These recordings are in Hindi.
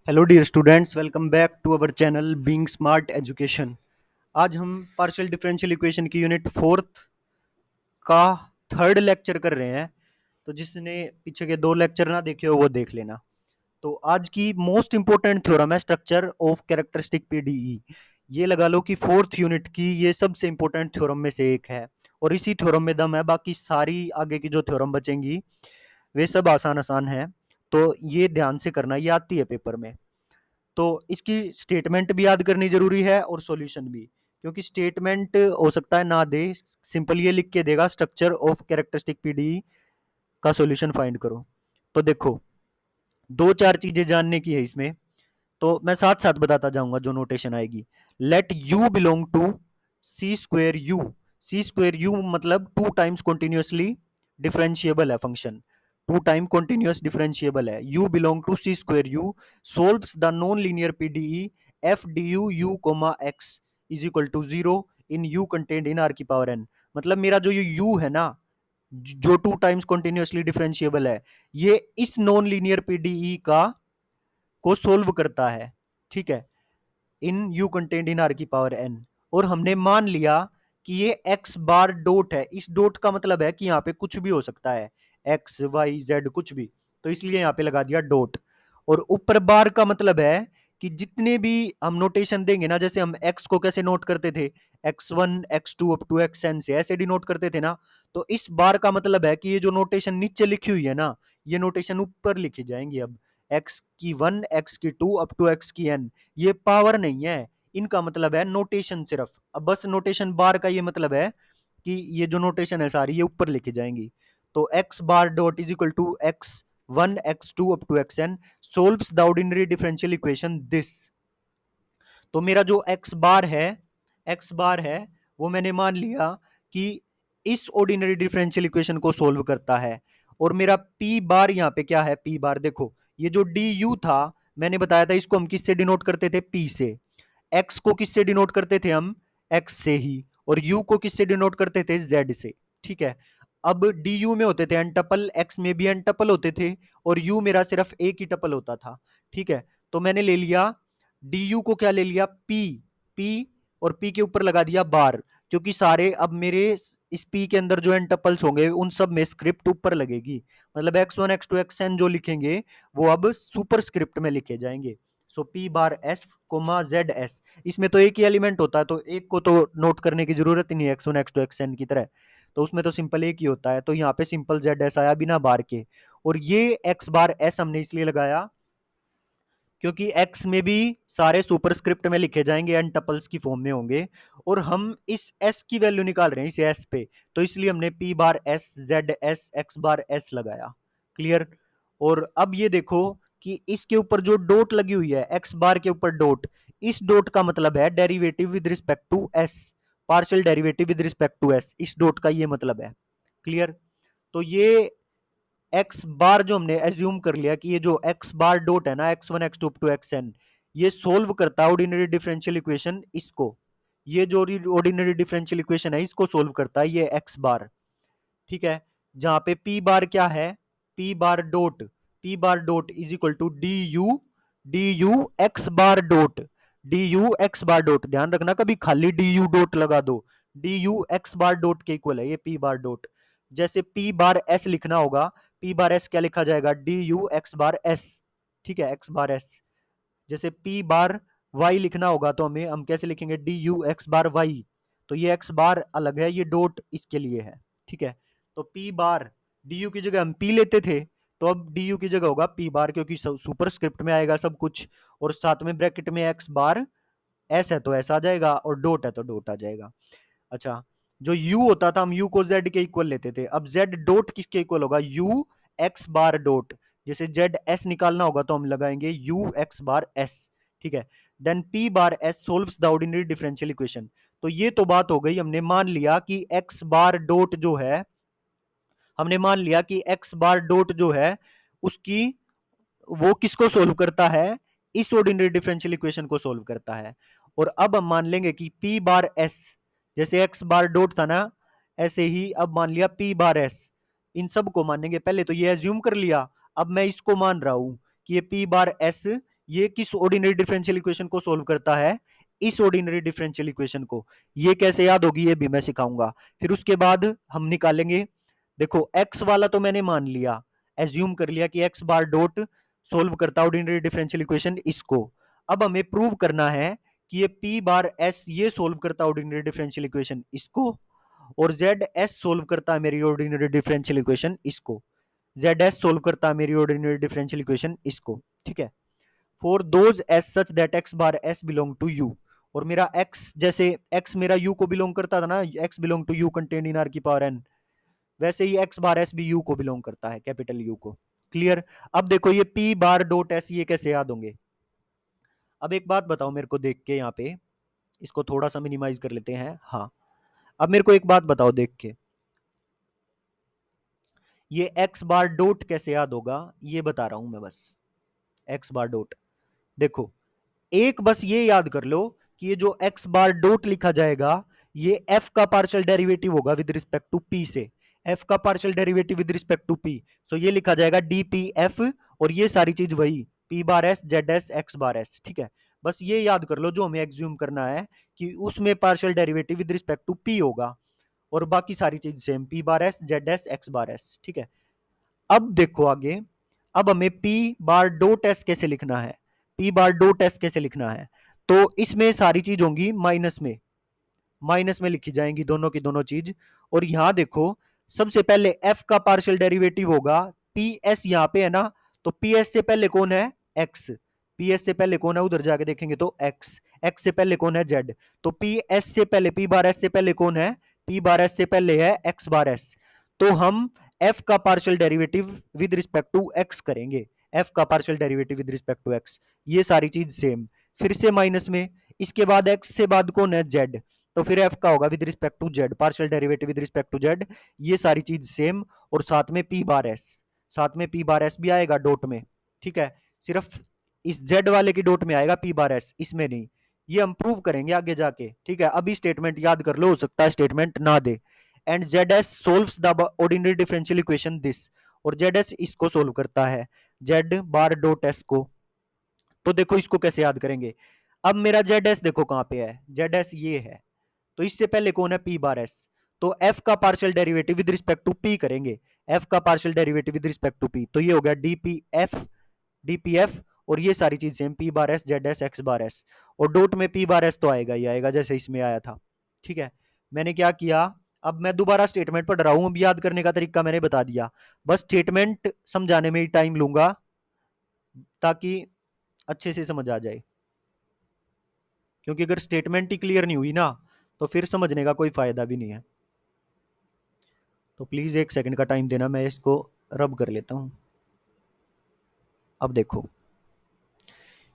Hello dear students, welcome back to our channel being smart education. आज हम पार्शियल डिफरेंशियल इक्वेशन की यूनिट फोर्थ का थर्ड लेक्चर कर रहे हैं। तो जिसने पीछे के दो लेक्चर ना देखे हो वो देख लेना। तो आज की मोस्ट इंपोर्टेंट थ्योरम है स्ट्रक्चर ऑफ कैरेक्टरिस्टिक पीडीई। ये लगा लो कि फोर्थ यूनिट की ये सबसे इंपॉर्टेंट थ्योरम में से एक है और इसी थ्योरम में दम है। बाकी सारी आगे की जो थ्योरम बचेंगी वे सब आसान आसान है। तो ये ध्यान से करना, ये आती है पेपर में। तो इसकी स्टेटमेंट भी याद करनी जरूरी है और सॉल्यूशन भी, क्योंकि स्टेटमेंट हो सकता है ना दे, सिंपल ये लिख के देगा स्ट्रक्चर ऑफ कैरेक्टरिस्टिक पीडीई का सॉल्यूशन फाइंड करो। तो देखो, दो चार चीजें जानने की है इसमें, तो मैं साथ साथ बताता जाऊंगा जो नोटेशन आएगी। Let u belong to C square u. C square u मतलब टू टाइम्स कॉन्टिन्यूसली डिफरेंशिएबल है function. Two time continuous differentiable है। U belong to C square u solves the non linear PDE F D u u comma x is equal to zero in u content in R की पावर एन। मतलब मेरा जो ये यू है ना, जो टू टाइम्स कॉन्टिन्यूसली डिफरेंशिएबल है, ये इस नॉन लीनियर पीडीई का को सोल्व करता है। ठीक है, इन यू कंटेंट इन आर की पावर एन। और हमने मान लिया कि ये एक्स बार डॉट है। इस डॉट का मतलब है कि यहाँ पे कुछ भी हो सकता है, एक्स वाई जेड कुछ भी। तो इसलिए यहाँ पे लगा दिया डॉट। और ऊपर बार का मतलब है कि जितने भी हम नोटेशन देंगे ना, जैसे हम एक्स को कैसे नोट करते थे, x1 x2 up to xn से ऐसे डिनोट करते थे ना। तो इस बार का मतलब है कि ये जो नोटेशन नीचे लिखी हुई है ना, ये नोटेशन ऊपर लिखी जाएंगी। अब एक्स की वन, एक्स की टू, अप टू एक्स की एन, ये पावर नहीं है, इनका मतलब है नोटेशन सिर्फ। अब बस नोटेशन बार का ये मतलब है कि ये जो नोटेशन है सारी ये ऊपर लिखी जाएंगी। तो x bar dot is equal to x one x two up to x n solves the ordinary differential equation this. तो मेरा जो एक्स बार है वो मैंने मान लिया कि इस ऑर्डिनरी डिफरेंशियल इक्वेशन को सोल्व करता है। और मेरा पी बार यहाँ पे क्या है, पी बार देखो, ये जो डी यू था मैंने बताया था, इसको हम किससे डिनोट करते थे, पी से। एक्स को किससे डिनोट करते थे हम, एक्स से ही। और यू को किससे डिनोट करते थे, जेड से। ठीक है, अब डी यू में होते थे एन टपल, एक्स में भी एन टपल होते थे, और यू मेरा सिर्फ एक ही टपल होता था। ठीक है, तो मैंने ले लिया डी यू को, क्या ले लिया, पी। पी और पी के ऊपर लगा दिया बार, क्योंकि सारे अब मेरे इस पी के अंदर जो एन टपल्स होंगे उन सब में स्क्रिप्ट ऊपर लगेगी। मतलब x one x to x n जो लिखेंगे वो अब सुपर स्क्रिप्ट में लिखे जाएंगे। So p bar s comma z s, इसमें तो एक ही एलिमेंट होता है तो एक को तो नोट करने की जरूरत ही नहीं है x one x to x n की तरह। तो उसमें तो सिंपल एक ही होता है, तो यहाँ पे सिंपल जेड एस आया बिना बार के। और ये एक्स बार एस हमने इसलिए लगाया क्योंकि एक्स में भी सारे सुपरस्क्रिप्ट में लिखे जाएंगे, एन टपल्स की फॉर्म में होंगे। और हम इस एस की वैल्यू निकाल रहे हैं इस एस पे, तो इसलिए हमने p bar s z s x bar s लगाया। क्लियर। और अब ये देखो कि इसके ऊपर जो डॉट लगी हुई है एक्स बार के ऊपर डॉट, इस डॉट का मतलब है derivative with respect to s, partial derivative with respect to s, इस डॉट का ये मतलब है। क्लियर। तो ये एक्स बार जो हमने एज्यूम कर लिया कि ये जो एक्स बार डॉट है ना, x one x two to x n, ये सोल्व करता है ऑर्डिनरी डिफरेंशियल इक्वेशन इसको। ये जो ऑर्डिनरी डिफरेंशियल इक्वेशन है इसको सोल्व करता है ये एक्स बार। ठीक है, जहां पे पी बार क्या है, p bar dot is equal to d u x bar dot, d u x bar dot. ध्यान रखना कभी खाली डी यू डॉट लगा दो, d u x bar dot के इक्वल है ये पी बार डॉट। जैसे पी बार एस लिखना होगा, पी बार एस क्या लिखा जाएगा, d u x bar s. ठीक है, एक्स बार एस। जैसे पी बार वाई लिखना होगा तो हमें हम कैसे लिखेंगे, d u x bar y. तो ये एक्स बार अलग है, ये डॉट इसके लिए है। ठीक है, तो पी बार डी यू की जगह हम पी लेते थे, तो अब डी यू की जगह होगा पी बार, क्योंकि सुपर स्क्रिप्ट में आएगा सब कुछ। और साथ में ब्रैकेट में एक्स बार, एस है तो एस आ जाएगा और डॉट है तो डॉट आ जाएगा। अच्छा, जो u होता था हम u को z के इक्वल लेते थे, अब z डॉट किसके इक्वल होगा, u x बार डॉट। जैसे z s निकालना होगा तो हम लगाएंगे u x बार s। ठीक है, then p bar s solves the ordinary differential equation. तो ये तो बात हो गई, हमने मान लिया कि x बार डॉट जो है, हमने मान लिया कि x बार डॉट जो है उसकी, वो किसको सोल्व करता है, इस ऑर्डिनरी डिफरेंशियल इक्वेशन को सोल्व करता है। और अब हम मान लेंगे कि p बार s, जैसे x बार डॉट था ना, ऐसे ही अब मान लिया p बार s। इन सब को मानेंगे, पहले तो ये एज्यूम कर लिया, अब मैं इसको मान रहा हूं कि ये p बार s ये किस ऑर्डिनरी डिफरेंशियल इक्वेशन को सोल्व करता है? इस ऑर्डिनरी डिफरेंशियल इक्वेशन को। ये कैसे याद होगी ये भी मैं सिखाऊंगा। फिर उसके बाद हम निकालेंगे, देखो x वाला तो मैंने मान लिया, एज्यूम कर लिया कि x बार डॉट सोल्व करता है ऑर्डिनरी डिफरेंशियल इक्वेशन इसको। अब हमें प्रूव करना है कि ये p बार s ये सोल्व करता है ऑर्डिनरी डिफरेंशियल इक्वेशन इसको, और जेड एस सोल्व करता है मेरी ऑर्डिनरी डिफरेंशियल इक्वेशन इसको। जेड एस सोल्व करता है मेरी ऑर्डिनरी डिफरेंशियल इक्वेशन इसको, ठीक है। For those s such that x bar s belong to u, और मेरा एक्स जैसे एक्स मेरा यू को बिलोंग करता था ना, x belong to u contained in R की पावर एन, वैसे ही एक्स बार एस भी यू को बिलोंग करता है, कैपिटल यू को। क्लियर? अब देखो ये पी बार डॉट एस ये कैसे याद होंगे? अब एक बात बताओ मेरे को देख के, यहाँ पे इसको थोड़ा सा मिनिमाइज कर लेते हैं। हाँ, अब मेरे को एक बात बताओ देख के, ये एक्स बार डॉट कैसे याद होगा ये बता रहा हूं मैं बस। एक्स बार डॉट, देखो एक बस ये याद कर लो कि ये जो एक्स बार डॉट लिखा जाएगा ये एफ का पार्शियल डेरिवेटिव होगा विद रिस्पेक्ट टू पी से। एफ का partial derivative with respect to p, so ये लिखा जाएगा डी पी एफ, और ये सारी चीज वही p bar s z s x bar s, ठीक है। बस ये याद कर लो जो हमें एग्ज्यूम करना है कि उसमें partial derivative with respect to p होगा, और बाकी सारी चीज same p bar s z s x bar s, ठीक है। अब देखो आगे, अब हमें पी बार डॉट एस कैसे लिखना है? पी बार डॉट एस कैसे लिखना है? तो इसमें सारी चीज होंगी माइनस में, माइनस में लिखी जाएंगी दोनों की दोनों चीज। और यहां देखो सबसे पहले एफ का पार्शियल डेरिवेटिव होगा पी एस, यहां पे है ना, तो पी एस से पहले कौन है? एक्स। पी एस से पहले कौन है उधर जाके देखेंगे तो एक्स। एक्स से पहले कौन है? जेड। तो पी एस से पहले, पी बार एस से पहले कौन है? पी बार एस से पहले है एक्स बार एस। तो हम एफ का partial derivative with respect to x करेंगे, एफ का partial derivative with respect to x, ये सारी चीज सेम। फिर से माइनस में, इसके बाद एक्स से बाद कौन है? जेड। तो फिर एफ का होगा with respect to z, partial derivative with respect to z, ये सारी चीज सेम। और साथ में पी बार एस, साथ में पी बार एस भी आएगा डॉट में, ठीक है। सिर्फ इस जेड वाले की डॉट में आएगा पी बार एस, इसमें नहीं। ये हम प्रूव करेंगे आगे जाके, ठीक है। अभी स्टेटमेंट याद कर लो, हो सकता है स्टेटमेंट ना दे। And z s solves the ordinary differential equation this, और जेड एस इसको सोल्व करता है, जेड बार डॉट एस को। तो देखो इसको कैसे याद करेंगे? अब मेरा जेड एस देखो कहां पे है, जेड एस ये है, तो इससे पहले कौन है? P bar s. तो एफ का partial derivative with respect to p करेंगे, एफ का partial derivative with respect to p, तो ये हो गया डीपीएफ, डीपीएफ। और ये सारी चीज same p bar s z s x bar s, और डॉट में पी बार एस तो आएगा ही आएगा जैसे इसमें आया था, ठीक है। मैंने क्या किया, अब मैं दोबारा स्टेटमेंट पढ़ रहा हूं, अब याद करने का तरीका मैंने बता दिया, बस स्टेटमेंट समझाने में ही टाइम लूंगा ताकि अच्छे से समझ आ जाए, क्योंकि अगर स्टेटमेंट ही क्लियर नहीं हुई ना तो फिर समझने का कोई फायदा भी नहीं है। तो प्लीज एक सेकंड का टाइम देना, मैं इसको रब कर लेता हूं। अब देखो,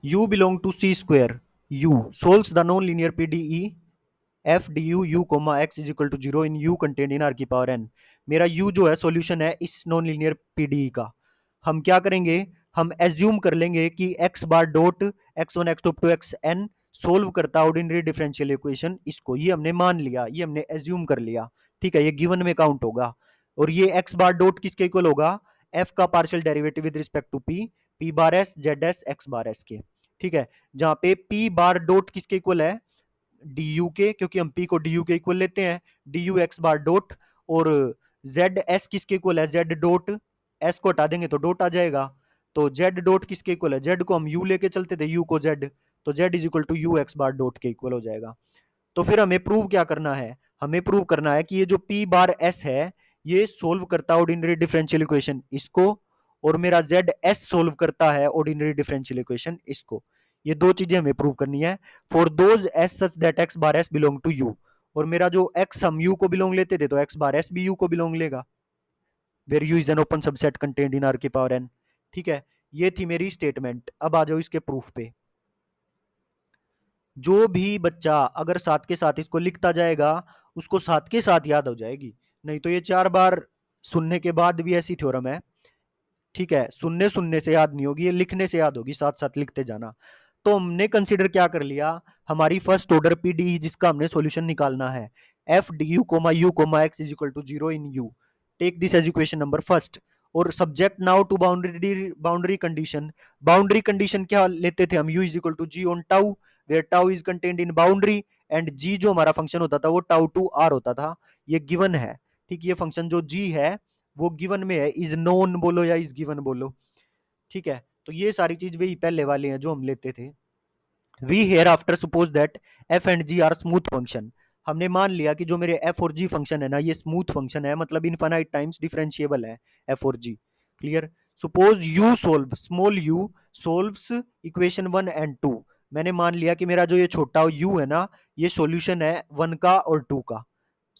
u belong to c square, u solves the non linear PDE F D u u comma x is equal to zero in u content in R की पावर एन। मेरा u जो है सॉल्यूशन है इस नॉन लीनियर पीडीई का। हम क्या करेंगे, हम एज्यूम कर लेंगे कि x bar dot x one x two to x n solve करता ऑर्डिनरी डिफरेंशियल इक्वेशन इसको, ये हमने मान लिया, ये हमने एज्यूम कर लिया, ठीक है। ये गिवन में काउंट होगा। और ये x बार डॉट किसके इक्वल होगा? f का partial derivative with respect to p, p bar s z s x bar s के, ठीक है। जहां पे p बार डॉट किसके इक्वल है? डी के, क्योंकि हम p को डी के इक्वल लेते हैं, डी एक्स बार डॉट। और जेड एस किसके इक्वल है? जेड डॉट, एस को हटा देंगे तो डॉट आ जाएगा, तो जेड डॉट किसके इक्वल है? जेड को हम यू लेके चलते थे, यू को जेड, तो z is equal to u x bar dot के इक्वल हो जाएगा। तो फिर हमें प्रूव क्या करना है? हमें प्रूव करना है कि ये जो p बार s है ये सोल्व करता है ऑर्डिनरी डिफरेंशियल इक्वेशन इसको, और मेरा जेड एस सोल्व करता है ऑर्डिनरी डिफरेंशियल इक्वेशन इसको। ये दो चीजें हमें प्रूव करनी है। For those s such that x bar s belong to u, और मेरा जो x हम u को बिलोंग लेते थे तो x बार s भी u को बिलोंग लेगा, where u is an open subset contained in R की पावर n, ठीक है। ये थी मेरी स्टेटमेंट। अब आ जाओ इसके प्रूफ पे। जो भी बच्चा अगर साथ के साथ इसको लिखता जाएगा उसको साथ के साथ याद हो जाएगी, नहीं तो ये 4 बार सुनने के बाद भी ऐसी थ्योरम है, ठीक है। सुनने सुनने से याद नहीं होगी, ये लिखने से याद होगी, साथ साथ लिखते जाना। तो हमने कंसीडर क्या कर लिया, हमारी फर्स्ट ऑर्डर पीडी जिसका हमने सॉल्यूशन निकालना है, F D u comma x is equal to zero in u, take this as equation number first. और subject now to boundary condition. Boundary condition क्या लेते थे हम, u is equal to g on tau, where tau is contained in boundary, and g जो हमारा फंक्शन होता था वो टाउ टू r होता था। ये गिवन है, ठीक, ये फंक्शन जो g है वो गिवन में है, इज नोन बोलो या इज गिवन बोलो, ठीक है। तो ये सारी चीज वही पहले वाले हैं जो हम लेते थे। We here after suppose that f and g are smooth function. हमने मान लिया कि जो मेरे एफ और जी फंक्शन है ना ये स्मूथ फंक्शन है, मतलब इनफाइनाइट टाइम्स डिफरेंशिएबल है एफ और g. Clear. Suppose u solve, small u solves equation 1 and 2। मैंने मान लिया कि मेरा जो ये छोटा यू है ना ये सॉल्यूशन है 1 का और 2 का,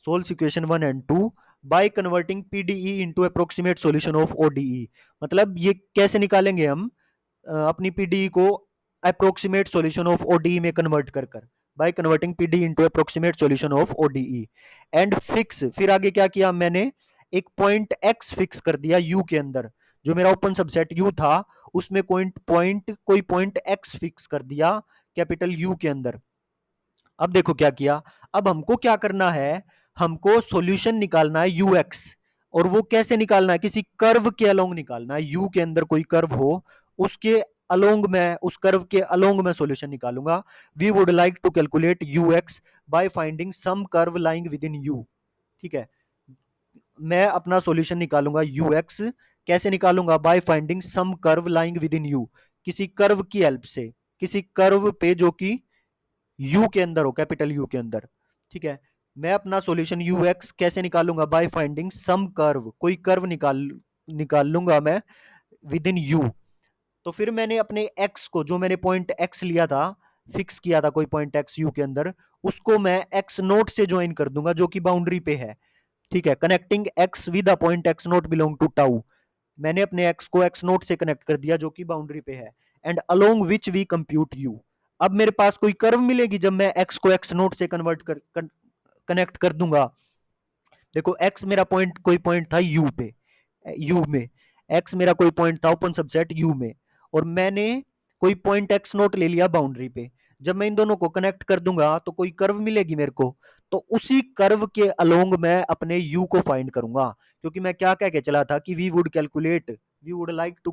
solves equation 1 and 2 by converting PDE into approximate solution of ODE. मतलब ये कैसे निकालेंगे हम अपनी पीडीई को अप्रोक्सीमेट सॉल्यूशन ऑफ ओडीई में कन्वर्ट कर कर, by converting PDE into approximate solution of ODE and fix. फिर आगे क्या किया मैंने, एक पॉइंट एक्स फिक्स कर दिया यू के अंदर, जो मेरा ओपन सबसेट यू था उसमें कोई पॉइंट एक्स फिक्स कर दिया कैपिटल यू के अंदर। अब देखो क्या किया, अब हमको क्या करना है, हमको सॉल्यूशन निकालना है यू एक्स, और वो कैसे निकालना है, किसी कर्व के अलोंग निकालना है, यू के अंदर कोई कर्व हो उसके अलोंग में, उस कर्व के अलोंग में सॉल्यूशन निकालूंगा। We would like to calculate u x by finding some curve lying within u, ठीक है। मैं अपना सॉल्यूशन निकालूंगा यू एक्स, कैसे निकालूंगा, by finding some curve lying within u, किसी कर्व की हेल्प से, किसी कर्व पे जो कि यू के अंदर हो, कैपिटल यू के अंदर, ठीक है। मैं अपना सॉल्यूशन यू एक्स कैसे निकालूंगा, बाय फाइंडिंग सम कर्व, कोई कर्व निकाल लूंगा मैं विद इन यू। तो फिर मैंने अपने एक्स को, जो मैंने पॉइंट एक्स लिया था, फिक्स किया था कोई पॉइंट एक्स यू के अंदर, उसको मैं एक्स नोट से ज्वाइन कर दूंगा जो कि बाउंड्री पे है, ठीक है। Connecting x with a point x naught belong to tau. मैंने अपने एक्स को एक्स नोट से कनेक्ट कर दिया जो कि बाउंड्री पे है, and along which we compute u. अब मेरे पास कोई कर्व मिलेगी जब मैं एक्स को एक्स नोट से कनेक्ट कर दूंगा। देखो एक्स मेरा पॉइंट, कोई पॉइंट था यू पे, यू में एक्स मेरा कोई पॉइंट था ओपन सबसेट यू में, और मैंने कोई पॉइंट एक्स नोट ले लिया बाउंड्री पे। जब मैं इन दोनों को कनेक्ट कर दूंगा तो कोई कर्व मिलेगी मेरे को, तो उसी कर्व के अलोंग मैं अपने यू को फाइंड करूंगा। क्योंकि मैं क्या कह के चला था कि we would like to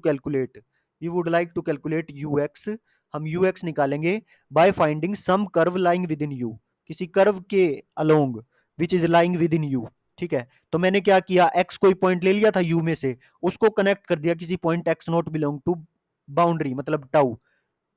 calculate u x. हम यू एक्स निकालेंगे by finding some curve lying within u, किसी कर्व के along which is lying within u, ठीक है। तो मैंने क्या किया, एक्स कोई पॉइंट ले लिया था यू में से, उसको कनेक्ट कर दिया किसी point x naught belong to boundary, मतलब टाउ,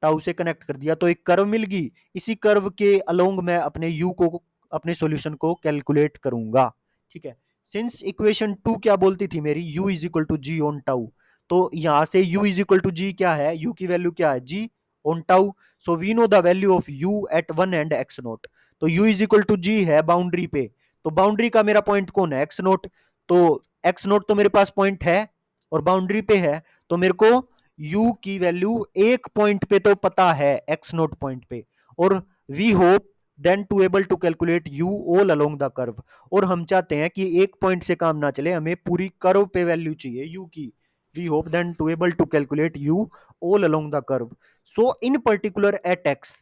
टाउ से कनेक्ट कर दिया तो एक कर्व मिल गई। इसी कर्व के अलोंग मैं अपने यू को, अपने सॉल्यूशन को कैलकुलेट करूंगा, ठीक है। सिंस इक्वेशन 2 क्या बोलती थी मेरी, u is equal to g on tau, तो यहां से u is equal to g क्या है, u की वैल्यू क्या है g on tau. So we know the value of u at 1 and x naught. तो u is equal to g है बाउंड्री पे, तो बाउंड्री का मेरा पॉइंट कौन है, एक्स नोट। तो एक्स नोट तो मेरे पास पॉइंट है और बाउंड्री पे है, तो मेरे को u की वैल्यू एक पॉइंट पे तो पता है, एक्स नोट पॉइंट पे, और we hope then to able to calculate u all along the curve. और हम चाहते हैं कि एक पॉइंट से काम ना चले, हमें पूरी कर्व पे वैल्यू चाहिए u की। We hope then to able to calculate u all along the curve, so in particular at x।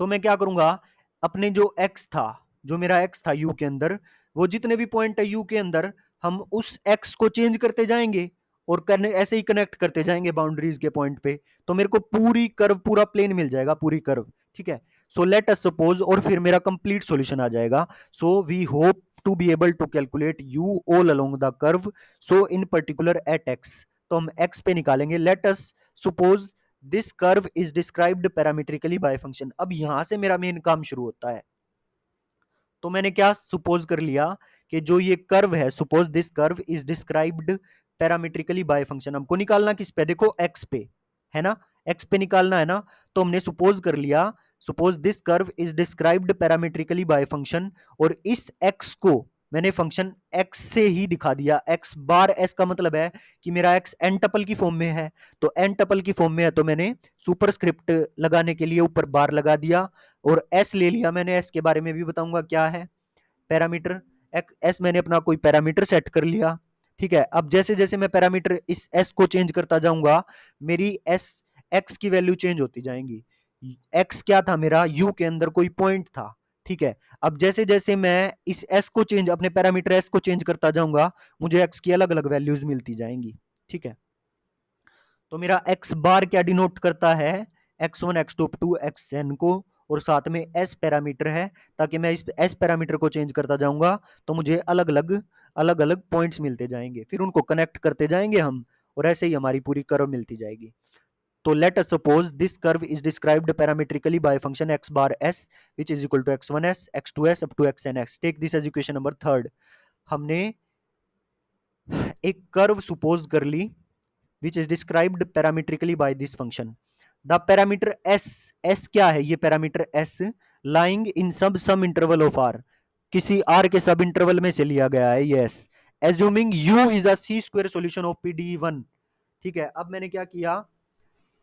तो मैं क्या करूंगा, अपने जो x था, जो मेरा x था u के अंदर, वो जितने भी पॉइंट है u के अंदर, हम उस x को चेंज करते जाएंगे और करने ऐसे ही कनेक्ट करते जाएंगे बाउंड्रीज के पॉइंट पे, तो मेरे को पूरी कर्व, पूरा प्लेन मिल जाएगा, पूरी कर्व, ठीक है। सो लेट अस सपोज, और फिर मेरा कंप्लीट सॉल्यूशन आ जाएगा। So we hope to be able to calculate u all along the curve, so in particular at x। तो हम x पे निकालेंगे, let us suppose this curve is described parametrically by function. अब यहां से मेरा मेन काम शुरू होता है। तो मैंने क्या सुपोज कर लिया कि जो ये कर्व है, suppose this curve is described parametrically by function. हमको निकालना किस पे, देखो एक्स पे, है ना, एक्स पे निकालना है ना। तो हमने सुपोज कर लिया, suppose this curve is described parametrically by function, और इस एक्स को मैंने फंक्शन एक्स से ही दिखा दिया। एक्स बार एस का मतलब है कि मेरा एक्स एन टपल की फॉर्म में है, तो एन टपल की फॉर्म में है तो मैंने सुपरस्क्रिप्ट लगाने के लिए ऊपर बार लगा दिया, और एस ले लिया मैंने। एस के बारे में भी बताऊंगा क्या है, पैरामीटर। एस मैंने अपना कोई पैरामीटर सेट कर लिया, ठीक है। अब जैसे जैसे मैं पैरामीटर इस एस को चेंज करता जाऊंगा, मेरी एस एक्स की वैल्यू चेंज होती जाएंगी। एक्स क्या था मेरा, यू के अंदर कोई पॉइंट था, ठीक है। अब जैसे जैसे मैं इस एस को चेंज, अपने पैरामीटर एस को चेंज करता जाऊंगा, मुझे एक्स की अलग अलग वैल्यूज मिलती जाएंगी। ठीक है। तो मेरा एक्स बार क्या डिनोट करता है, x one x two to x n को, और साथ में एस पैरामीटर है, ताकि मैं इस एस पैरामीटर को चेंज करता जाऊंगा तो मुझे अलग अलग पॉइंट्स मिलते जाएंगे, फिर उनको कनेक्ट करते जाएंगे हम, और ऐसे ही हमारी पूरी कर्व मिलती जाएगी। तो let us suppose this curve is described parametrically by function x bar s which is equal to x1s x2s up to xnx. Take this as equation number third. हमने एक कर्व सपोज कर ली which is described parametrically by this function. The parameter s क्या है, ये parameter s lying in some interval of r, किसी r के सब इंटरवल में से लिया गया है ये s, assuming u is a c square solution of pde1. ठीक है। अब मैंने क्या किया,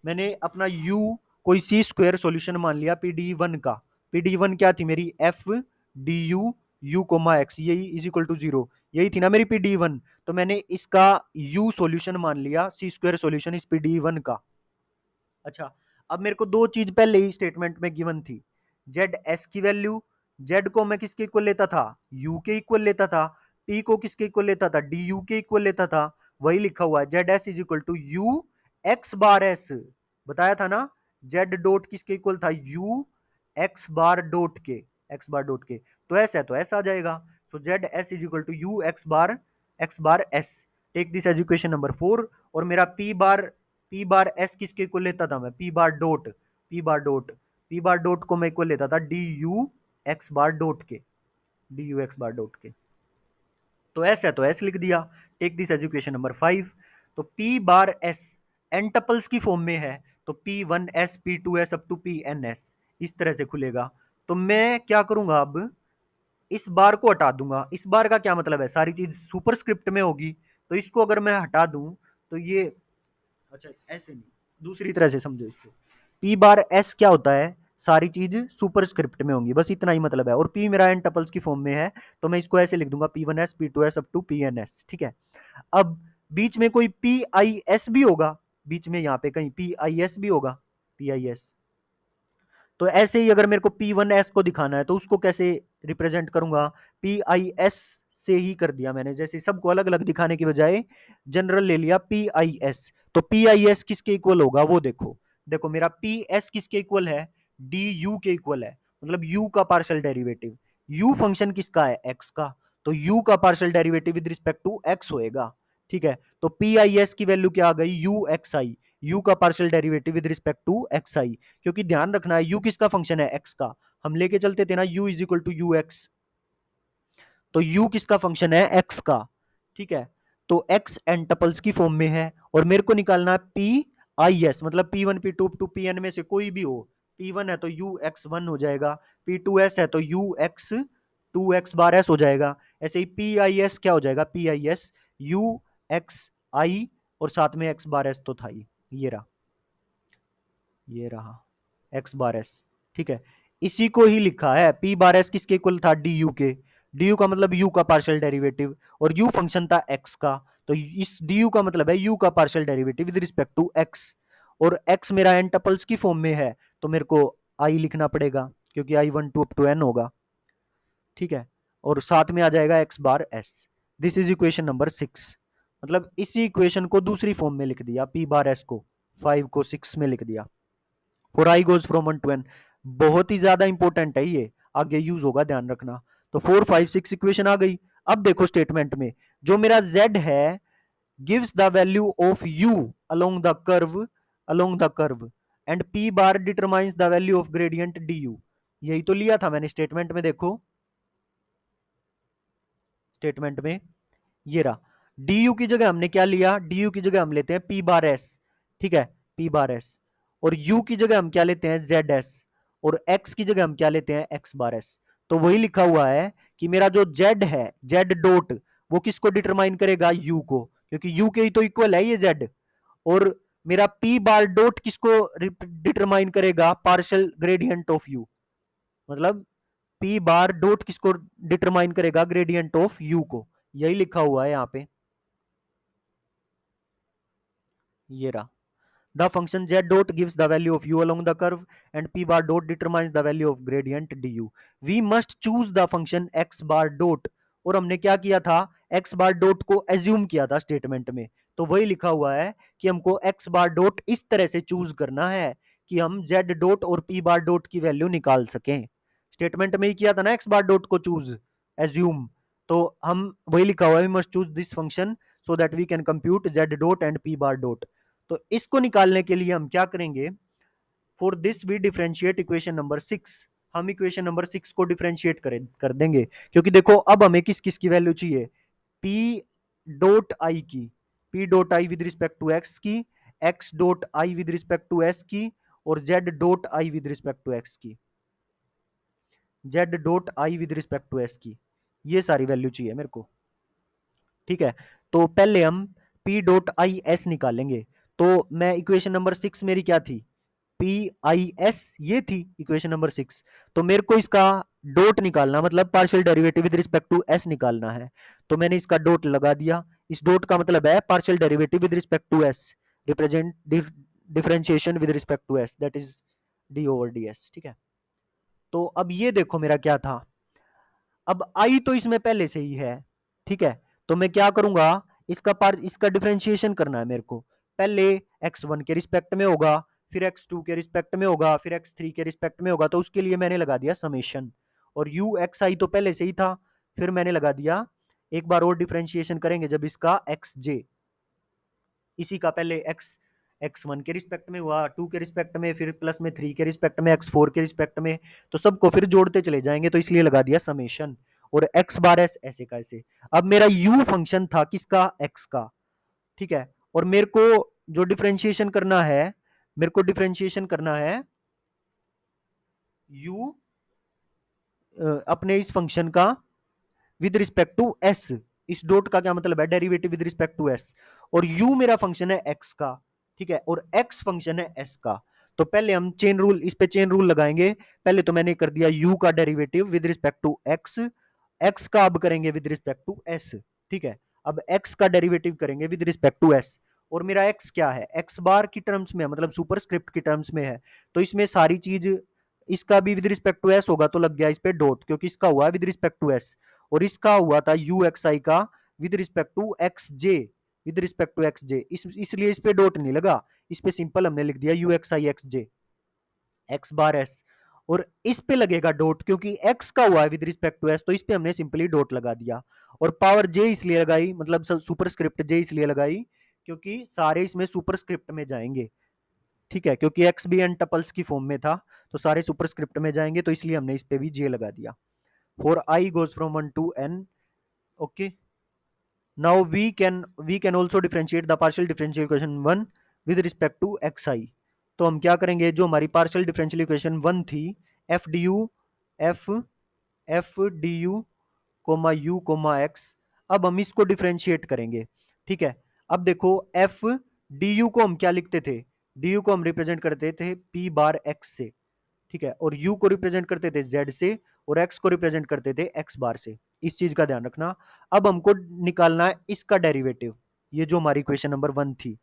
मैंने अपना u कोई सी स्क्वायर सॉल्यूशन मान लिया पीडी वन का। पीडी वन क्या थी मेरी, f D u u comma x, यही इज इक्वल टू 0, यही थी ना मेरी पीडी वन। तो मैंने इसका u सॉल्यूशन मान लिया, सी स्क्वायर सॉल्यूशन इस पीडी वन का। अच्छा, अब मेरे को दो चीज पहले ही स्टेटमेंट में गिवन थी, जेड एस की वैल्यू, जेड को मैं किसके इक्वल लेता था, यू के इक्वल लेता था, पी को किसके इक्वल लेता था, डी यू के इक्वल लेता था, वही लिखा हुआ है z s is equal to u x bar s, बताया था ना, जेड डॉट किसके इक्वल था, यू एक्स बार डॉट के, एक्स बार डॉट के, तो ऐसा है तो ऐसा आ जाएगा। So z s is equal to u x bar s, take this as equation number 4। और मेरा पी बार एस किसके इक्वल लेता था मैं, पी बार डॉट को मैं इक्वल लेता था D u x bar dot के, D u x bar dot के, तो ऐसा है तो ऐसे लिख दिया। Take this as equation number 5। तो p bar s n tuples की फॉर्म में है, तो p one s p two s up to p n s इस तरह से खुलेगा। तो मैं क्या करूंगा, अब इस बार को हटा दूंगा। इस बार का क्या मतलब है, सारी चीज सुपरस्क्रिप्ट में होगी, तो इसको अगर मैं हटा दूं तो ये, अच्छा ऐसे नहीं, दूसरी तरह से समझो इसको, पी बार एस क्या होता है, सारी चीज सुपरस्क्रिप्ट में होंगी, बस इतना ही मतलब है। और पी मेरा एन टपल्स की फॉर्म में है, तो मैं इसको ऐसे लिख दूंगा p one s p two s up to p n s. ठीक है। अब बीच में कोई पी आई एस भी होगा, बीच में यहाँ पे कहीं पी आई एस भी होगा, पी आई एस। तो ऐसे ही अगर मेरे को पी वन एस को दिखाना है तो उसको कैसे रिप्रेजेंट करूंगा, पी आई एस से ही कर दिया मैंने, जैसे सबको अलग अलग दिखाने की बजाय जनरल ले लिया पी आई एस। तो पी आई एस किसके इक्वल होगा वो देखो, देखो मेरा पी एस किसके इक्वल है, डी यू के इक्वल है, मतलब यू का पार्शियल डेरिवेटिव, यू फंक्शन किसका है, एक्स का, तो यू का partial derivative with respect to x होएगा। ठीक है। तो पी आई एस की वैल्यू क्या आ गई, यू एक्स आई, यू का partial derivative with respect to x i, क्योंकि ध्यान रखना है यू किसका फंक्शन है, एक्स का, हम लेके चलते थे ना u is equal to u x, तो u किसका फंक्शन है, x का। ठीक है। तो x एन टपल्स की फॉर्म में है, और मेरे को निकालना है पी आई एस, मतलब p one p two p n में से कोई भी हो, पी वन है तो यू एक्स वन हो जाएगा, पी टू एस है तो u x to x bar s हो जाएगा, ऐसे ही पी आई एस क्या हो जाएगा, p i s u x i, और साथ में एक्स बार एस तो था ही, ये रहा एक्स बार एस। ठीक है। इसी को ही लिखा है, पी बार एस किसके इक्वल था, डी यू के, डी यू का मतलब यू का पार्शियल डेरिवेटिव, और यू फंक्शन था एक्स का, तो इस डी यू का मतलब है यू का partial derivative with respect to x, और एक्स मेरा एन टपल्स की फॉर्म में है, तो मेरे को आई लिखना पड़ेगा, क्योंकि i one two up to n होगा। ठीक है। और साथ में आ जाएगा x bar s. This is equation number 6, मतलब इसी इक्वेशन को दूसरी फॉर्म में लिख दिया, पी बार एस को 5 को 6 में लिख दिया, for i goes from 1 to n। बहुत ही ज्यादा इंपॉर्टेंट है ये, आगे यूज होगा, ध्यान रखना। तो 4 5 6 इक्वेशन आ गई। अब देखो स्टेटमेंट में, जो मेरा z है gives the value of u along the curve and p bar determines the value of gradient du। यही तो लिया था मैंने स्टेटमेंट में, देखो स्टेटमेंट में ये रहा, du की जगह हमने क्या लिया, du की जगह हम लेते हैं p बार s। ठीक है, p बार s, और u की जगह हम क्या लेते हैं, zs, और x की जगह हम क्या लेते हैं, x बार s। तो वही लिखा हुआ है कि मेरा जो z है, z डॉट, वो किसको डिटरमाइन करेगा, u को, क्योंकि u के ही तो इक्वल है ये z। और मेरा p बार डॉट किसको डिटरमाइन करेगा, पार्शियल ग्रेडियंट ऑफ u, मतलब p बार डॉट किसको डिटरमाइन करेगा, ग्रेडियंट ऑफ u को, यही लिखा हुआ है यहाँ पे, ये रहा। The function z dot gives the value of u along the curve and p bar dot determines the value of gradient du. We must choose the function x bar dot. और हमने क्या किया था, x bar dot को एज्यूम किया था स्टेटमेंट में, तो वही लिखा हुआ है कि हमको x bar dot इस तरह से चूज करना है कि हम z dot और p bar dot की वैल्यू निकाल सकें। स्टेटमेंट में ही किया था ना x bar dot को चूज, एज्यूम, तो हम वही लिखा हुआ है, we must choose this function so that we can compute z dot and p bar dot। तो इसको निकालने के लिए हम क्या करेंगे, for this we differentiate equation number 6। हम इक्वेशन नंबर 6 को डिफरेंशिएट कर देंगे, क्योंकि देखो अब हमें किस किस की वैल्यू चाहिए, p डॉट आई की, p dot i with respect to x की, x dot i with respect to s की, और z dot i with respect to x की, z dot i with respect to s की, ये सारी वैल्यू चाहिए मेरे को। ठीक है, तो पहले हम p डॉट आई एस निकालेंगे। तो मैं इक्वेशन नंबर 6 मेरी क्या थी, पी आई एस, ये थी इक्वेशन नंबर 6। तो मेरे को इसका डॉट निकालना, मतलब partial derivative with respect to s निकालना है, तो मैंने इसका डॉट लगा दिया। इस डॉट का मतलब है partial derivative with respect to s, represent differentiation with respect to s, that is d over d s. ठीक है, तो अब ये देखो मेरा क्या था, अब आई तो इसमें पहले से ही है। ठीक है, तो मैं क्या करूंगा, इसका डिफरेंशिएशन करना है मेरे को। पहले x1 के रिस्पेक्ट में होगा, फिर x2 के रिस्पेक्ट में होगा, फिर x3 के रिस्पेक्ट में होगा, तो उसके लिए मैंने लगा दिया समेशन, और u x i तो पहले से ही था, फिर मैंने लगा दिया, एक बार और डिफरेंशिएशन करेंगे जब इसका xj, इसी का पहले x1 के रिस्पेक्ट में हुआ, 2 के रिस्पेक्ट में, फिर प्लस में 3 के रिस्पेक्ट में, x4 के रिस्पेक्ट में, तो सबको फिर जोड़ते चले जाएंगे, तो इसलिए लगा दिया समेशन, और x बार एस ऐसे का ऐसे। अब मेरा u फंक्शन था किसका, x का। ठीक है, और मेरे को जो डिफरेंशिएशन करना है, मेरे को डिफरेंशिएशन करना है u अपने इस फंक्शन का विद रिस्पेक्ट टू s। इस डॉट का क्या मतलब है, derivative with respect to s, और u मेरा फंक्शन है x का। ठीक है, और x फंक्शन है s का। तो पहले हम चेन रूल, इस पे चेन रूल लगाएंगे। पहले तो मैंने कर दिया u का derivative with respect to x, x का अब करेंगे विद रिस्पेक्ट टू s। ठीक है, अब x का डेरिवेटिव करेंगे विद रिस्पेक्ट टू s, और मेरा x क्या है, x बार की टर्म्स में, मतलब सुपरस्क्रिप्ट की टर्म्स में है, तो इसमें सारी चीज, इसका भी विद रिस्पेक्ट टू s होगा, तो लग गया इस पे डॉट, क्योंकि इसका हुआ है विद रिस्पेक्ट टू s, और इसका हुआ था यू एक्स आई का with respect to x j, with respect to x j, इसलिए इस पे डॉट नहीं लगा, इस पे सिंपल हमने लिख दिया you x i x j, x bar s, और इस पे लगेगा डॉट क्योंकि x का हुआ है विद रिस्पेक्ट टू s, तो इस पे हमने सिंपली डॉट लगा दिया। और पावर j इसलिए लगाई, मतलब सुपरस्क्रिप्ट j इसलिए लगाई क्योंकि सारे इसमें सुपरस्क्रिप्ट में जाएंगे। ठीक है, क्योंकि x भी n टपल्स की फॉर्म में था, तो सारे सुपरस्क्रिप्ट में जाएंगे, तो इसलिए हमने इस पे भी j लगा दिया। For i goes from 1 to n। okay, now we can also differentiate the partial differential equation 1 with respect to xi। तो हम क्या करेंगे, जो हमारी पार्शियल डिफरेंशियल इक्वेशन 1 थी, f D u, f f D u comma u comma x, अब हम इसको डिफरेंशिएट करेंगे। ठीक है, अब देखो एफ डी यू को हम क्या लिखते थे, डी यू को हम रिप्रेजेंट करते थे पी बार एक्स से। ठीक है, और u को रिप्रेजेंट करते थे z से, और x को रिप्रेजेंट करते थे x बार से। इस चीज का ध्यान रखना। अब हमको निकालना है इसका डेरिवेटिव, ये जो हमारी इक्वेशन नंबर 1 थी,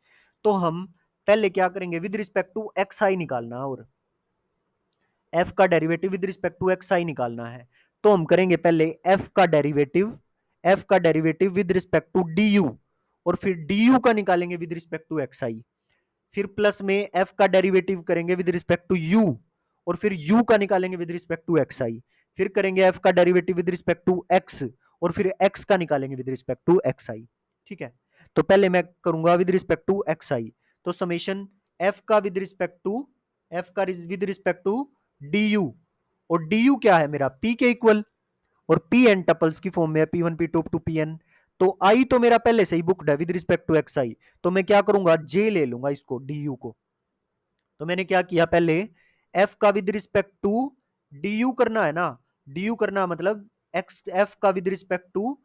तो हम पहले क्या करेंगे, with respect to x i निकालना, और f का derivative with respect to x i निकालना है। तो हम करेंगे पहले f का derivative with respect to du, और फिर du का निकालेंगे with respect to x i, फिर प्लस में f का डेरिवेटिव करेंगे विद रिस्पेक्ट टू u, और फिर u का निकालेंगे with respect to x i, फिर करेंगे f का derivative with respect to x, और फिर x का निकालेंगे with respect to x i. ठीक है, तो पहले मैं करूंगा with respect to x i, तो समेशन f का विद रिस्पेक्ट टू, f का विद रिस्पेक्ट टू du, और du क्या है मेरा p के इक्वल, और पी एन टपल्स की फॉर्म में है, P1 P2 टू Pn। तो आई तो मेरा पहले से ही बुक्ड है with respect to x i, तो मैं क्या करूंगा, जे ले लूंगा इसको, डी को। तो मैंने क्या किया, पहले एफ का विद रिस्पेक्ट टू डी करना है ना, डी करना मतलब एक्स, एफ का विद रिस्पेक्ट टू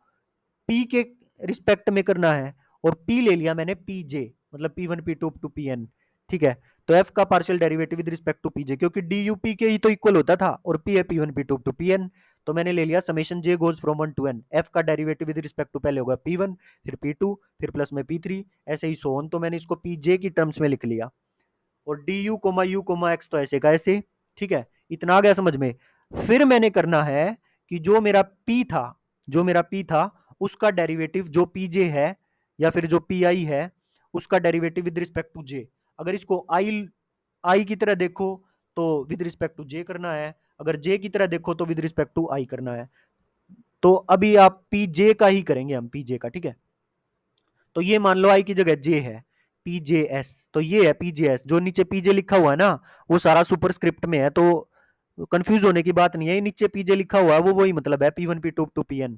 पी के रिस्पेक्ट में करना है, और पी ले लिया मैंने पी जे, मतलब P1 P2 टू Pn। ठीक है, तो एफ का partial derivative with respect to p j, क्योंकि डी यू पी के ही तो इक्वल होता था, और पी है P1 P2 टू Pn, तो मैंने ले लिया summation j goes from 1 to n, f का डेरिवेटिव विद रिस्पेक्ट टू पहले होगा P1, फिर P2, फिर प्लस में P3, ऐसे ही सो ऑन, तो मैंने इसको पीजे की टर्म्स में लिख लिया। और d u comma u comma x तो ऐसे का ऐसे। ठीक है, इतना आ गया समझ में। फिर मैंने करना है कि जो मेरा पी था उसका डेरिवेटिव जो पी जे है या फिर जो पी आई है उसका डेरिवेटिव विद रिस्पेक्ट टू जे। अगर इसको आई आई की तरह देखो तो विद रिस्पेक्ट टू जे करना है, अगर जे की तरह देखो तो विद रिस्पेक्ट टू आई करना है। तो अभी आप पी जे का ही करेंगे हम, पी जे का। ठीक है, तो ये मान लो आई की जगह जे है, पीजेएस, तो ये है पीजेएस। जो नीचे पीजे लिखा हुआ है ना वो सारा सुपरस्क्रिप्ट में है, तो कंफ्यूज होने की बात नहीं है। नीचे पीजे लिखा हुआ है वो वही मतलब है P1 P2 टू Pn।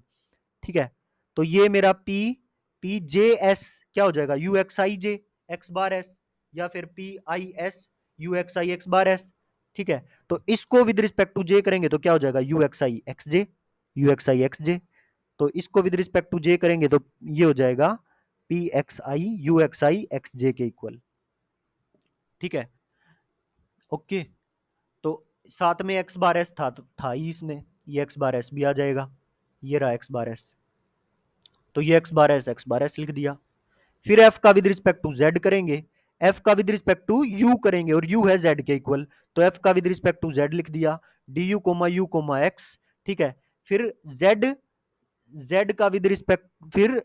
ठीक है, तो ये मेरा पीजेएस क्या हो जाएगा, यू एक्स आई जे एक्स बार एस, या फिर PIS you x i x bar s. ठीक है, तो इसको विद रिस्पेक्ट टू जे करेंगे तो क्या हो जाएगा, u x i x j, u x i x j. तो इसको विद रिस्पेक्ट टू जे करेंगे तो ये हो जाएगा p x i u x i x j के इक्वल। ठीक है, ओके। तो साथ में एक्स बार एस था तो था ही इसमें, ये एक्स बार एस भी आ जाएगा, ये रहा एक्स बार एस। तो ये एक्स बार एस लिख दिया। फिर एफ का विद रिस्पेक्ट टू जेड करेंगे, एफ का विद रिस्पेक्ट टू यू करेंगे और यू है जेड के इक्वल, तो एफ का विद रिस्पेक्ट टू जेड लिख दिया, डी यू कोमा एक्स। ठीक है, फिर जेड, जेड का विद रिस्पेक्ट, फिर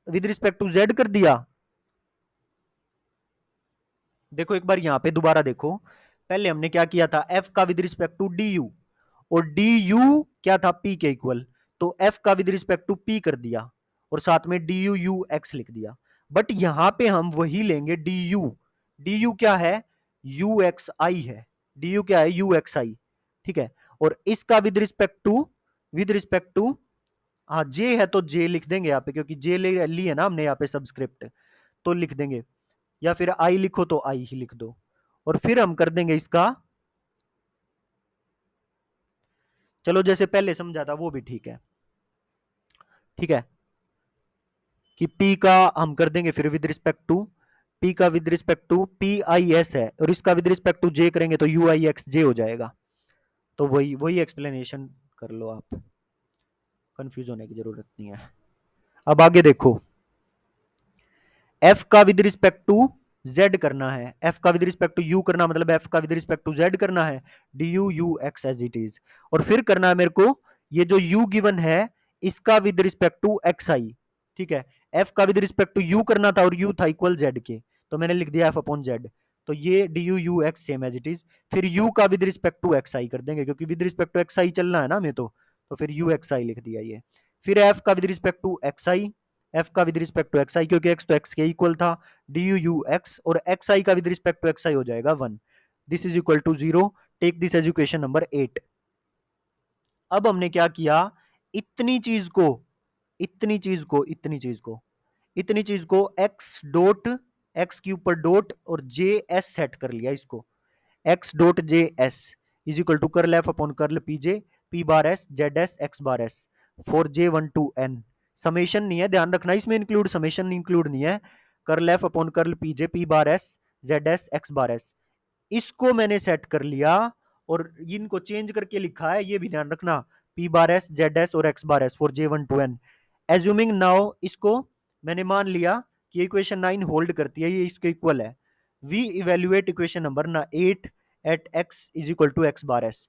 विद रिस्पेक्ट टू जेड कर दिया। देखो एक बार यहां पे दोबारा देखो, पहले हमने क्या किया था, एफ का with respect to d u, और डी यू क्या था पी के इक्वल, तो एफ का विद रिस्पेक्ट टू पी कर दिया और साथ में डी यू यू एक्स लिख दिया। बट यहां पे हम वही लेंगे डी यू क्या है, यू एक्स आई है, डी यू क्या है, यू एक्स आई। ठीक है, और इसका विद रिस्पेक्ट टू हाँ जे है तो जे लिख देंगे यहाँ पे, क्योंकि जे ली है ना हमने यहाँ पे सबस्क्रिप्ट, तो लिख देंगे, या फिर आई लिखो तो आई ही लिख दो। और फिर हम कर देंगे इसका, चलो जैसे पहले समझा था वो भी ठीक है। ठीक है, कि P का हम कर देंगे फिर विद रिस्पेक्ट टू, P का विद रिस्पेक्ट टू PIS है और इसका विद रिस्पेक्ट टू J करेंगे तो UIXJ हो जाएगा। तो वही वही एक्सप्लेनेशन कर लो आप, कंफ्यूज होने की जरूरत नहीं है। अब आगे देखो, F का विद रिस्पेक्ट टू Z करना है, F का विद रिस्पेक्ट टू U करना मतलब F का विद रिस्पेक्ट टू Z करना है, DUUX एज इट इज। और फिर करना है मेरे को ये जो U गिवन है इसका विद रिस्पेक्ट टू XI। ठीक है, F का विद रिस्पेक्ट टू U करना था और U था इक्वल Z के, तो मैंने लिख दिया F अपॉन Z। तो ये DUUX same as it is. फिर U का विद रिस्पेक्ट टू XI कर देंगे क्योंकि विद रिस्पेक्ट टू XI चलना है ना हमें, तो फिर UXI लिख दिया ये। फिर F का with respect to XI, f का with respect to x i क्योंकि एक्स तो एक्स के इक्वल था, डी यू यू एक्स, और एक्स आई का with respect to x i हो जाएगा 1। This is equal to 0। Take this as equation number 8। अब हमने क्या किया, इतनी चीज को इतनी चीज को इतनी चीज को इतनी चीज को एक्स डॉट एक्स के ऊपर डॉट और जे एस सेट कर लिया इसको, x dot j s is equal to curl f upon curl p j p bar s z s x bar s for j one to n. Summation नहीं है, ध्यान रखना इसमें इंक्लूड, समेशन इंक्लूड नहीं है। Curl f upon curl p j p bar s z s x bar s, इसको मैंने सेट कर लिया और इनको चेंज करके लिखा है, ये भी ध्यान रखना, p bar s z s और x bar s for j one to n. Assuming now इसको मैंने मान लिया कि इक्वेशन 9 होल्ड करती है, ये इसके इक्वल है। वी इवेल्युएट इक्वेशन नंबर ना 8 at x is equal to x bar s.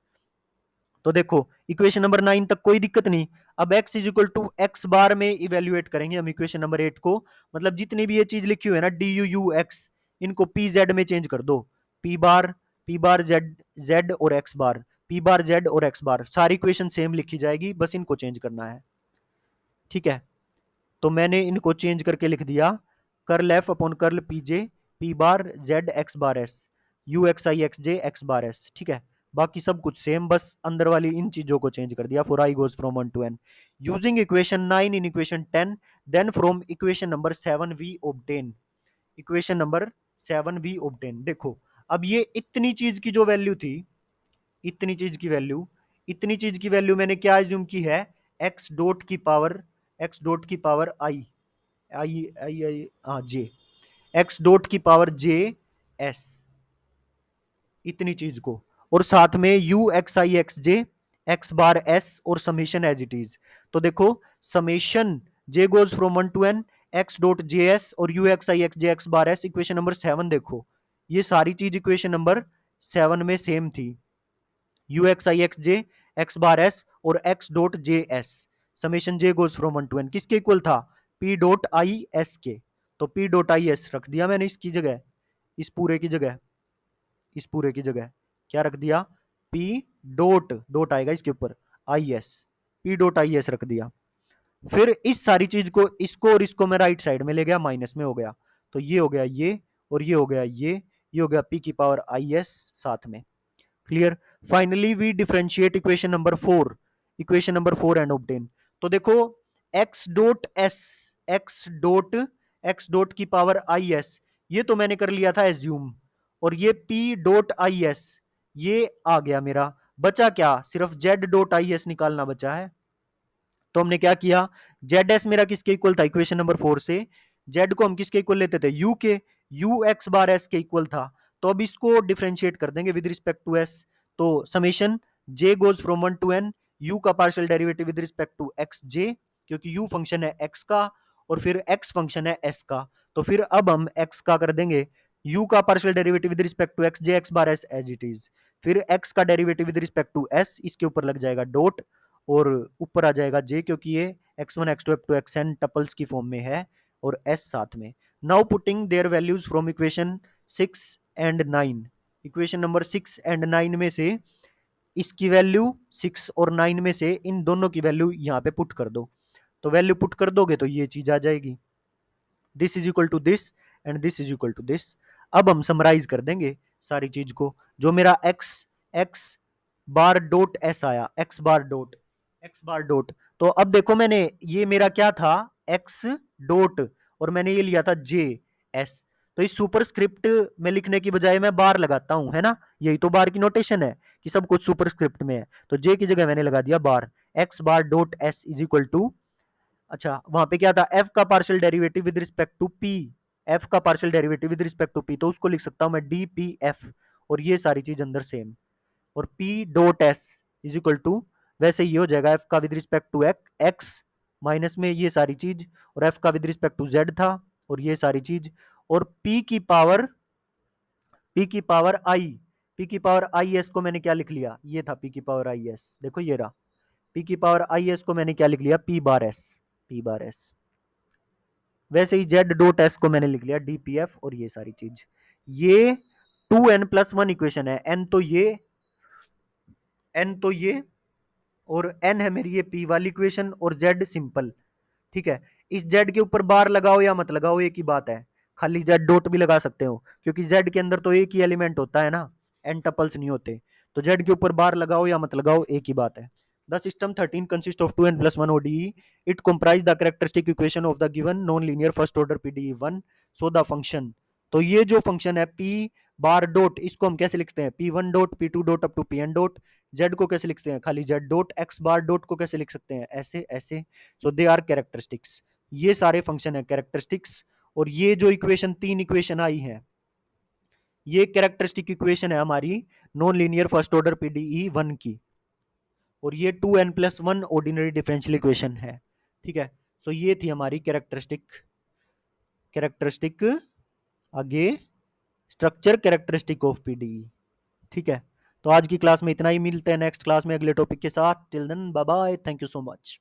तो देखो इक्वेशन नंबर 9 तक कोई दिक्कत नहीं। अब x is equal to x bar में इवेल्युएट करेंगे हम इक्वेशन नंबर 8 को, मतलब जितनी भी ये चीज लिखी हुई है ना डी यू यू एक्स, इनको पी जेड में चेंज कर दो, पी बार जेड जेड और एक्स बार, पी बार जेड और एक्स बार, सारी इक्वेशन सेम लिखी जाएगी, बस इनको चेंज करना है। ठीक है, तो मैंने इनको चेंज करके लिख दिया, curl f upon curl p j p bar z x bar s u x i x j x bar s. ठीक है, बाकी सब कुछ सेम, बस अंदर वाली इन चीजों को चेंज कर दिया। For i goes from 1 to n using equation 9 in equation 10, then from equation number 7 we obtain, equation number 7 we obtain. देखो अब ये इतनी चीज की जो वैल्यू थी, इतनी चीज की वैल्यू, इतनी चीज की वैल्यू मैंने क्या एज्यूम की है, एक्स डॉट की पावर, एक्स डॉट की power i i i i हाँ जे, एक्स डॉट की पावर जे एस, इतनी चीज को, और साथ में u x i x j x bar s और समेशन एज इट इज। तो देखो summation j goes from 1 to n x dot j s और u x i x j x bar s, equation number 7 देखो, ये सारी चीज इक्वेशन नंबर 7 में सेम थी। U x i x j x bar s और x dot j s summation j goes from 1 to n किसके इक्वल था? पी डॉट आई एस के। तो पी डॉट आई एस रख दिया मैंने इसकी जगह, इस पूरे की जगह, इस पूरे की जगह क्या रख दिया? पी डॉट, डॉट आएगा इसके ऊपर, I S, P dot i S रख दिया। फिर इस सारी चीज को, इसको और इसको मैं राइट साइड में ले गया, माइनस में हो गया। तो ये हो गया ये, और ये हो गया ये हो गया पी की पावर आई एस साथ में। Clear? Finally we differentiate equation number 4, equation number 4 and obtain. तो देखो x dot s, x dot की पावर आई एस, ये तो मैंने कर लिया था एज्यूम, और ये p डॉट आई एस ये आ गया मेरा। बचा क्या? सिर्फ z डॉट आई एस निकालना बचा है। तो हमने क्या किया, जेड एस मेरा किसके इक्वल था इक्वेशन नंबर 4 से? जेड को हम किसके इक्वल लेते थे? यू के, यू एक्स बार एस के इक्वल था। तो अब इसको डिफरेंशिएट कर देंगे विद रिस्पेक्ट टू एस। तो summation j goes from 1 to n, u का partial derivative with respect to x j, क्योंकि यू फंक्शन है एक्स का और फिर एक्स फंक्शन है एस का। तो फिर अब हम एक्स का कर देंगे यू का partial derivative with respect to x j x bar s as it is, फिर एक्स का derivative with respect to s, इसके ऊपर लग जाएगा डॉट, और ऊपर आ जाएगा जे, क्योंकि ये x1 x2 up to xn tuples की फॉर्म में है और s साथ में। Now putting their values from equation 6 and 9, equation number 6 and 9 में से इसकी वैल्यू 6 और 9 में से इन दोनों की वैल्यू यहाँ पे पुट कर दो। तो वैल्यू पुट कर दोगे तो ये चीज आ जाएगी, this is equal to this and this is equal to this. अब हम समराइज कर देंगे सारी चीज को। जो मेरा x x bar dot s आया, x बार डॉट, तो अब देखो मैंने ये मेरा क्या था, x डॉट, और मैंने ये लिया था जे एस। तो इस सुपरस्क्रिप्ट में लिखने की बजाय मैं बार लगाता हूं, है ना? यही तो बार की नोटेशन है कि सब कुछ सुपरस्क्रिप्ट में है। तो जे की जगह मैंने लगा दिया bar, x bar dot s is equal to, अच्छा वहां पे क्या था, f का partial derivative with respect to p, f का partial derivative with respect to p, तो उसको लिख सकता हूं मैं डी पी एफ, और ये सारी चीज अंदर सेम, और p dot s is equal to, वैसे ये हो जाएगा f का with respect to x minus में ये सारी चीज, और f का विद रिस्पेक्ट टू z था, और ये सारी चीज, और p की पावर आई एस को मैंने क्या लिख लिया, ये था p की पावर आई एस, देखो ये रहा p की पावर आई एस को मैंने क्या लिख लिया, p bar s, p bar s। वैसे ही z डॉट s को मैंने लिख लिया dpf, और ये सारी चीज, ये 2n+1 इक्वेशन है। n तो ये और n है मेरी ये p वाली इक्वेशन, और z सिंपल। ठीक है, इस z के ऊपर बार लगाओ या मत लगाओ एक ही बात है, खाली z डॉट भी लगा सकते हो, क्योंकि z के अंदर तो एक ही एलिमेंट होता है ना, n टपल्स नहीं होते। तो z के ऊपर बार लगाओ या मत लगाओ एक ही बात है। The system 13 consist of 2n+1 ODE, it comprise the characteristic equation of the given non linear first order PDE1, so the function. तो ये जो फंक्शन है p बार डॉट, इसको हम कैसे लिखते हैं, p1 dot p2 dot up to pn dot, z को कैसे लिखते हैं, खाली z dot, x bar dot को कैसे लिख सकते हैं, ऐसे ऐसे। सो दे आर कैरेक्टरिस्टिक्स, ये सारे फंक्शन है कैरेक्टरिस्टिक्स। और ये जो इक्वेशन, 3 इक्वेशन आई है, ये कैरेक्टरिस्टिक इक्वेशन है हमारी non linear first order PDE 1 की, और ये 2n+1 ऑर्डिनरी डिफरेंशियल इक्वेशन है। ठीक है, सो ये थी हमारी कैरेक्टरिस्टिक आगे स्ट्रक्चर कैरेक्टरिस्टिक ऑफ पीडीई। ठीक है, तो आज की क्लास में इतना ही, मिलते हैं नेक्स्ट क्लास में अगले टॉपिक के साथ। Till then bye bye, thank you so much.